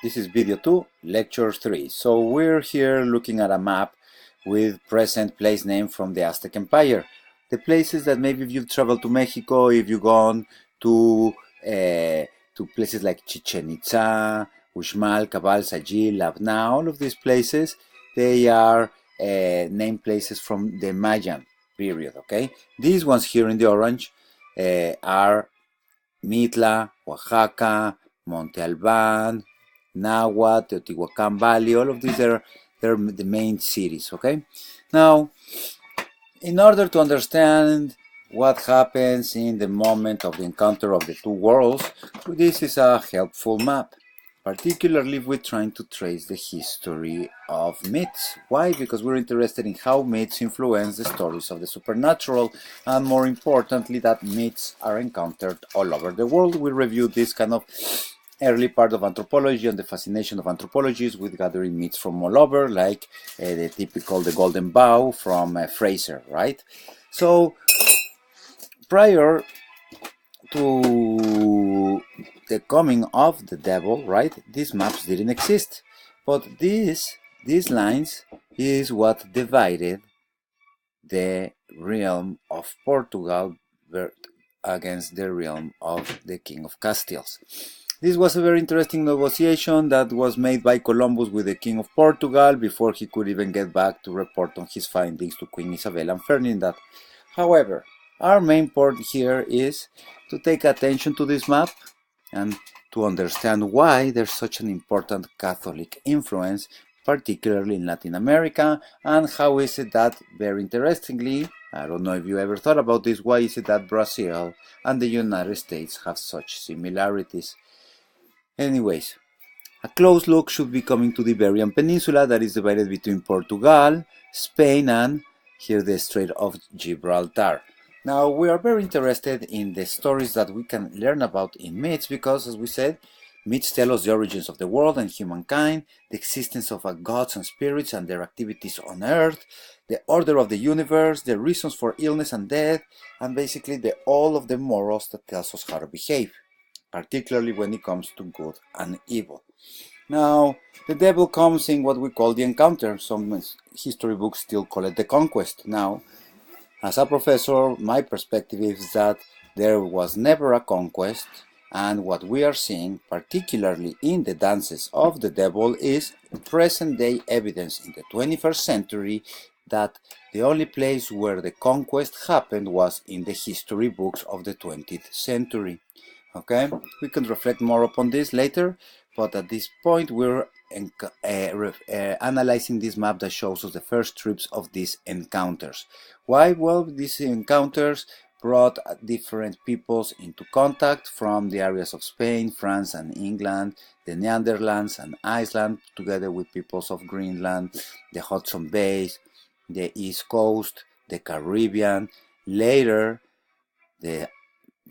This is video 2, lecture 3. So we're here looking at a map with present place name from the Aztec Empire. The places that maybe if you've traveled to Mexico, if you've gone to places like Chichen Itza, Uxmal, Cabal, Sayil, Labna, all of these places, they are named places from the Mayan period, okay? These ones here in the orange are Mitla, Oaxaca, Monte Albán, Nahuatl, Teotihuacan Valley, all of these are the main cities, okay? Now, in order to understand what happens in the moment of the encounter of the two worlds, this is a helpful map, particularly if we're trying to trace the history of myths. Why? Because we're interested in how myths influence the stories of the supernatural, and more importantly, that myths are encountered all over the world. We reviewed this kind of early part of anthropology and the fascination of anthropologists with gathering myths from all over, like the typical The Golden Bough from Fraser, right? So, prior to the coming of the devil, right, these maps didn't exist. But these lines is what divided the realm of Portugal against the realm of the King of Castiles. This was a very interesting negotiation that was made by Columbus with the King of Portugal before he could even get back to report on his findings to Queen Isabel and Ferdinand. However, our main point here is to take attention to this map and to understand why there's such an important Catholic influence, particularly in Latin America, and how is it that, very interestingly, I don't know if you ever thought about this, why is it that Brazil and the United States have such similarities? Anyways, a close look should be coming to the Iberian Peninsula that is divided between Portugal, Spain, and here the Strait of Gibraltar. Now, we are very interested in the stories that we can learn about in myths because, as we said, myths tell us the origins of the world and humankind, the existence of gods and spirits and their activities on earth, the order of the universe, the reasons for illness and death, and basically all of the morals that tells us how to behave, particularly when it comes to good and evil. Now, the devil comes in what we call the encounter. Some history books still call it the conquest. Now, as a professor, my perspective is that there was never a conquest, and what we are seeing, particularly in the dances of the devil, is present-day evidence in the 21st century that the only place where the conquest happened was in the history books of the 20th century. Okay, we can reflect more upon this later, but at this point we're analyzing this map that shows us the first trips of these encounters. Why? Well, these encounters brought different peoples into contact from the areas of Spain, France, and England, the Netherlands and Iceland, together with peoples of Greenland, the Hudson Bays, the East Coast, the Caribbean, later the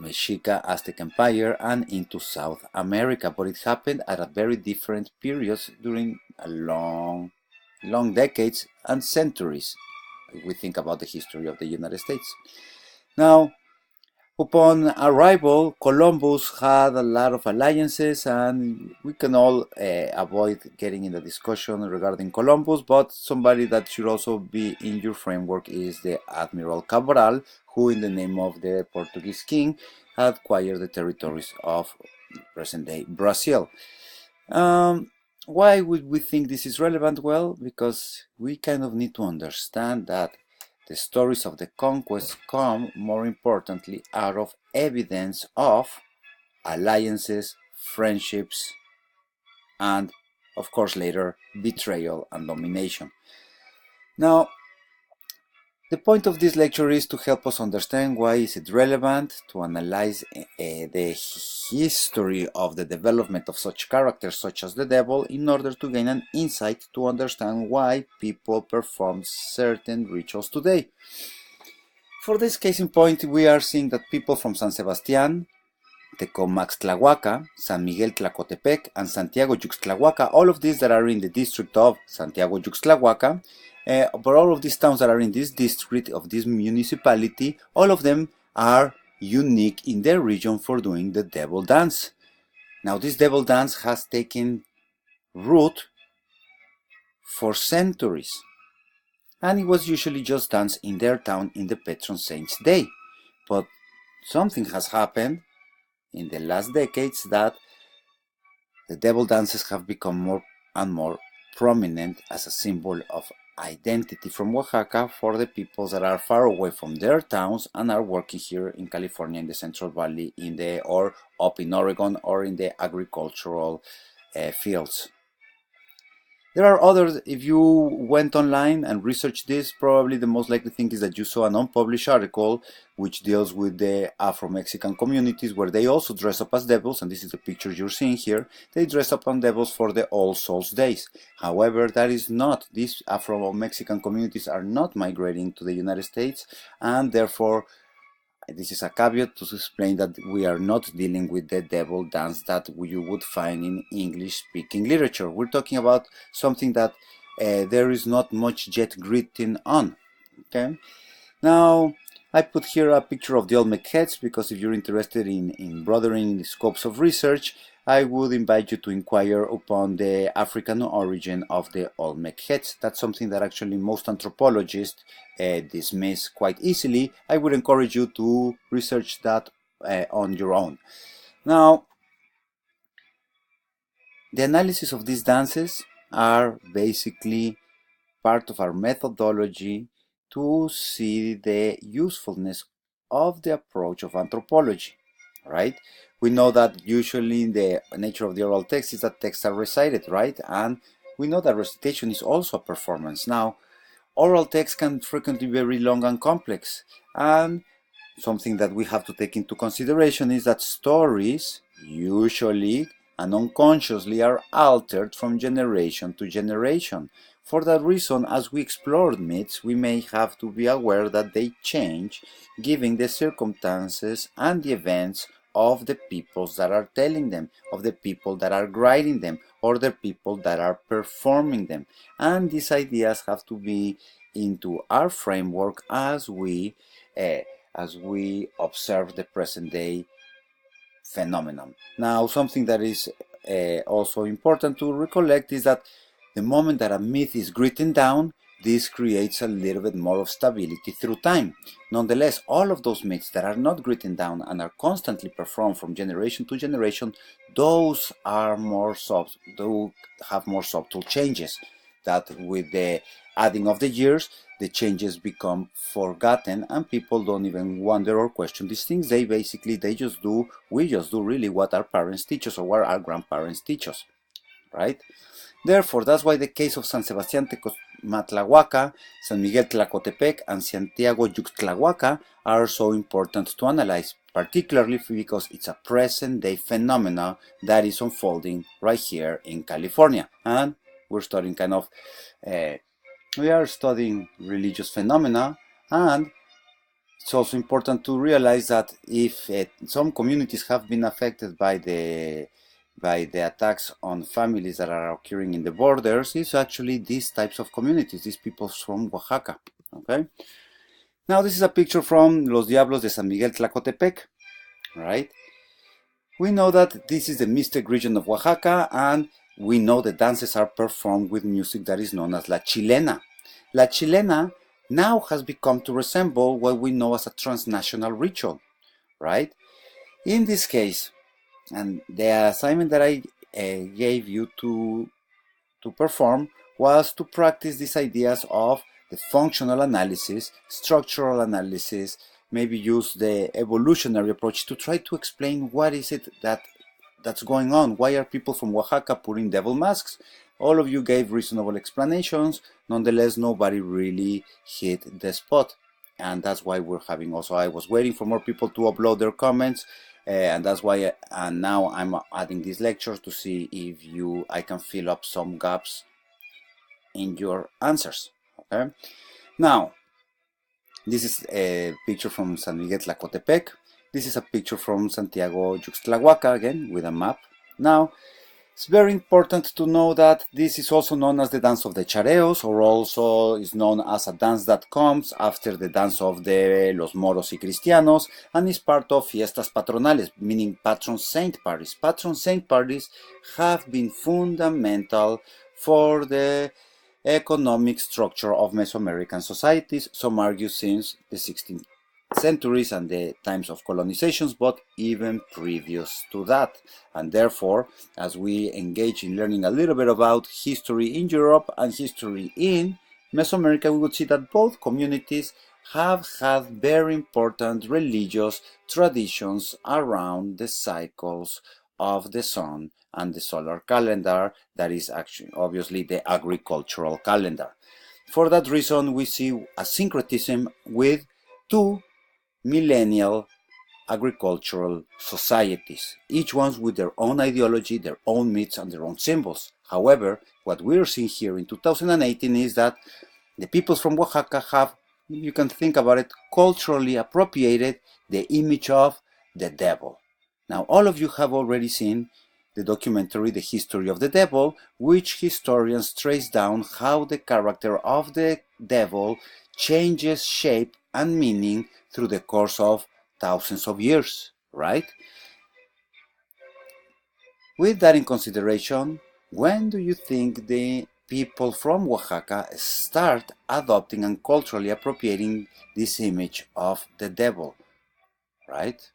Mexica Aztec Empire, and into South America. But it happened at a very different periods during a long decades and centuries, if we think about the history of the United States. Now, upon arrival, Columbus had a lot of alliances, and we can all avoid getting in the discussion regarding Columbus, but somebody that should also be in your framework is the Admiral Cabral, who in the name of the Portuguese king had acquired the territories of present-day Brazil. Why would we think this is relevant? Well, because we kind of need to understand that the stories of the conquest come, more importantly, out of evidence of alliances, friendships, and, of course, later, betrayal and domination. Now, the point of this lecture is to help us understand why is it relevant to analyze the history of the development of such characters such as the devil in order to gain an insight to understand why people perform certain rituals today. For this case in point, we are seeing that people from San Sebastián, Tecomaxtlahuaca, San Miguel Tlacotepec, and Santiago Yuxtlahuaca, all of these that are in the district of Santiago Yuxtlahuaca, but all of these towns that are in this district of this municipality, all of them are unique in their region for doing the devil dance. Now, this devil dance has taken route for centuries. And it was usually just danced in their town in the patron saint's day. But something has happened in the last decades that the devil dances have become more and more prominent as a symbol of identity from Oaxaca for the peoples that are far away from their towns and are working here in California in the Central Valley or up in Oregon or in the agricultural fields. There are others. If you went online and researched this, probably the most likely thing is that you saw an unpublished article which deals with the Afro-Mexican communities where they also dress up as devils, and this is the picture you're seeing here. They dress up as devils for the All Souls Days. However, that is not, these Afro-Mexican communities are not migrating to the United States, and therefore this is a caveat to explain that we are not dealing with the devil dance that you would find in English-speaking literature. We're talking about something that there is not much yet written on. Okay. Now, I put here a picture of the Olmec heads because if you're interested in broadening the scopes of research, I would invite you to inquire upon the African origin of the Olmec heads. That's something that actually most anthropologists dismiss quite easily. I would encourage you to research that on your own. Now, the analysis of these dances are basically part of our methodology to see the usefulness of the approach of anthropology, right? We know that usually the nature of the oral text is that texts are recited, right? And we know that recitation is also a performance. Now, oral text can frequently be very long and complex, and something that we have to take into consideration is that stories usually and unconsciously are altered from generation to generation. For that reason, as we explore myths, we may have to be aware that they change given the circumstances and the events of the peoples that are telling them, of the people that are writing them, or the people that are performing them. And these ideas have to be into our framework as we observe the present day phenomenon. Now, something that is also important to recollect is that the moment that a myth is written down, this creates a little bit more of stability through time. Nonetheless, all of those myths that are not written down and are constantly performed from generation to generation, those are more soft, do have more subtle changes. That with the adding of the years, the changes become forgotten and people don't even wonder or question these things. We just do really what our parents teach us or what our grandparents teach us, right? Therefore, that's why the case of San Sebastián Matlahuaca, San Miguel Tlacotepec, and Santiago Yuxtlahuaca are so important to analyze, particularly because it's a present-day phenomena that is unfolding right here in California. And we're studying we are studying religious phenomena, and it's also important to realize that if some communities have been affected by the attacks on families that are occurring in the borders, it's actually these types of communities, these people from Oaxaca. Okay. Now this is a picture from Los Diablos de San Miguel Tlacotepec, right? We know that this is the Mixtec region of Oaxaca, and we know the dances are performed with music that is known as La Chilena. La Chilena now has become to resemble what we know as a transnational ritual, right? In this case, and the assignment that I gave you to perform was to practice these ideas of the functional analysis, structural analysis, maybe use the evolutionary approach to try to explain what is it that's going on. Why are people from Oaxaca putting devil masks? All of you gave reasonable explanations. Nonetheless, nobody really hit the spot. And that's why we're having also, I was waiting for more people to upload their comments. And that's why now I'm adding these lectures to see if I can fill up some gaps in your answers. Okay. Now, this is a picture from San Miguel Tlacotepec. This is a picture from Santiago Yuxtlahuaca, again with a map. Now, It's very important to know that this is also known as the dance of the chareos, or also is known as a dance that comes after the dance of the los moros y cristianos, and is part of fiestas patronales, meaning patron saint parties. Patron saint parties have been fundamental for the economic structure of Mesoamerican societies, some argue since the 16th centuries and the times of colonizations, but even previous to that. And therefore, as we engage in learning a little bit about history in Europe and history in Mesoamerica, we would see that both communities have had very important religious traditions around the cycles of the sun and the solar calendar, that is actually obviously the agricultural calendar. For that reason, we see a syncretism with two millennial agricultural societies, each one with their own ideology, their own myths, and their own symbols. However, what we're seeing here in 2018 is that the peoples from Oaxaca have, you can think about it, culturally appropriated the image of the devil. Now, all of you have already seen the documentary The History of the Devil, which historians trace down how the character of the devil changes shape and meaning through the course of thousands of years, right? With that in consideration, when do you think the people from Oaxaca start adopting and culturally appropriating this image of the devil, right?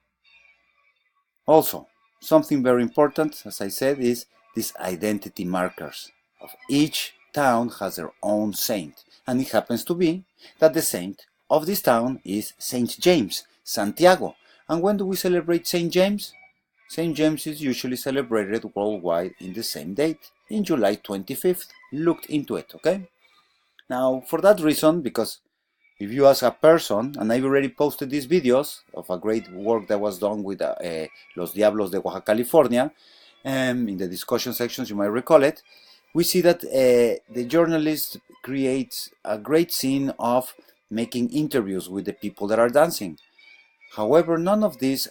Also, something very important, as I said, is these identity markers of each town has their own saint, and it happens to be that the saint of this town is Saint James, Santiago. And when do we celebrate Saint James? Saint James is usually celebrated worldwide in the same date, in July 25th. Look into it, okay? Now, for that reason, because if you ask a person, and I've already posted these videos of a great work that was done with Los Diablos de Oaxacalifornia, in the discussion sections, you might recall it, we see that the journalist creates a great scene of making interviews with the people that are dancing. However, none of these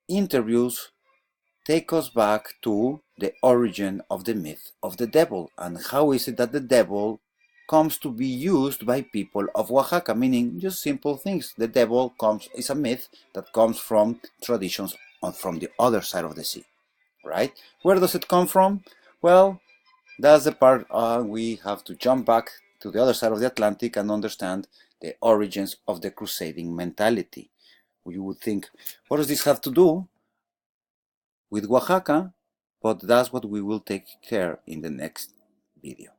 interviews take us back to the origin of the myth of the devil, and how is it that the devil comes to be used by people of Oaxaca, meaning just simple things. The devil is a myth that comes from traditions from the other side of the sea, right? Where does it come from? Well, that's the part we have to jump back to the other side of the Atlantic and understand the origins of the crusading mentality. You would think, what does this have to do with Oaxaca? But that's what we will take care in the next video.